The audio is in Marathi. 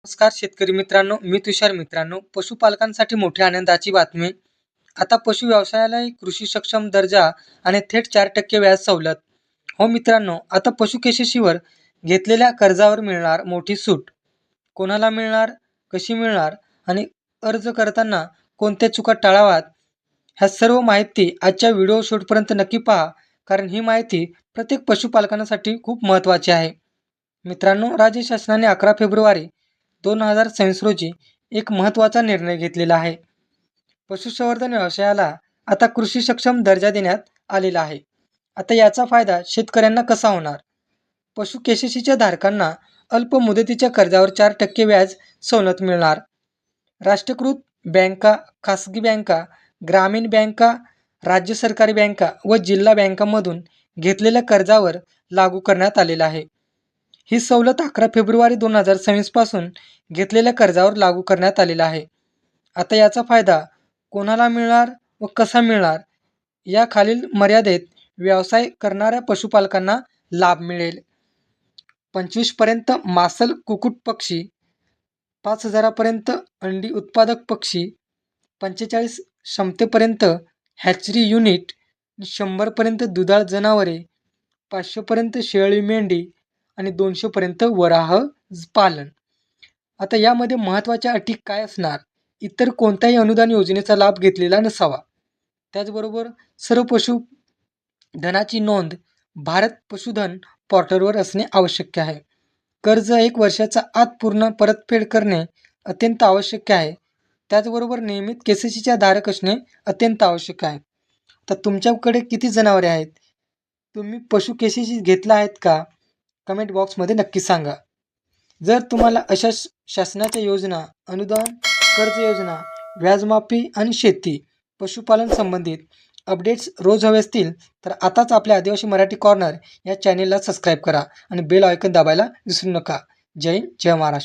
नमस्कार शेतकरी मित्रांनो, मी तुषार मित्रांनो. पशुपालकांसाठी मोठ्या आनंदाची बातमी. आता पशु व्यवसायाला कृषी सक्षम दर्जा आणि थेट 4% व्याज सवलत. हो मित्रांनो, आता पशु केशशीवर घेतलेल्या कर्जावर मिळणार मोठी सूट. कोणाला मिळणार, कशी मिळणार आणि अर्ज करताना कोणत्या चुका टाळाव्यात, ह्या सर्व माहिती आजच्या व्हिडिओ शेवटपर्यंत नक्की पहा, कारण ही माहिती प्रत्येक पशुपालकांसाठी खूप महत्त्वाची आहे. मित्रांनो, राज्य शासनाने 11 फेब्रुवारी 2026 रोजी एक महत्त्वाचा निर्णय घेतलेला आहे. पशुसंवर्धन व्यवसायाला आता कृषी सक्षम दर्जा देण्यात आलेला आहे. आता याचा फायदा शेतकऱ्यांना कसा होणार? पशु केशसीच्या धारकांना अल्प मुदतीच्या कर्जावर 4% व्याज सवलत मिळणार. राष्ट्रीयकृत बँका, खासगी बँका, ग्रामीण बँका, राज्य सरकारी बँका व जिल्हा बँकांमधून घेतलेल्या कर्जावर लागू करण्यात आलेला आहे. ही सवलत 11 फेब्रुवारी 2026 पासून घेतलेल्या कर्जावर लागू करण्यात आलेला आहे. आता याचा फायदा कोणाला मिळणार व कसा मिळणार? या खालील मर्यादेत व्यवसाय करणाऱ्या पशुपालकांना लाभ मिळेल. 25 पर्यंत मासल कुक्कुट पक्षी, 5,000 पर्यंत अंडी उत्पादक पक्षी, 45 क्षमतेपर्यंत हॅचरी युनिट, 100 पर्यंत दुधाळ जनावरे, 500 पर्यंत शेळी मेंढी आणि 200 पर्यंत वराह पालन. आता यामध्ये महत्त्वाच्या अटी काय असणार? इतर कोणत्याही अनुदान योजनेचा लाभ घेतलेला नसावा. त्याचबरोबर सर्व पशुधनाची नोंद भारत पशुधन पोर्टलवर असणे आवश्यक आहे. कर्ज 1 वर्षाच्या आत पूर्ण परतफेड करणे अत्यंत आवश्यक आहे. त्याचबरोबर नियमित केसीसीचा धारक असणे अत्यंत आवश्यक आहे. तर तुमच्याकडे किती जनावरे आहेत? तुम्ही पशु केसीसी घेतला आहेत का? कमेंट बॉक्समध्ये नक्की सांगा. जर तुम्हाला अशा शासनाच्या योजना, अनुदान, कर्ज योजना, व्याजमाफी आणि शेती, पशुपालन संबंधित अपडेट्स रोज हवे असतील तर आताच आपल्या आदिवासी मराठी कॉर्नर या चॅनेलला सबस्क्राईब करा आणि बेल आयकॉन दाबायला विसरू नका. जय हिंद, जय महाराष्ट्र.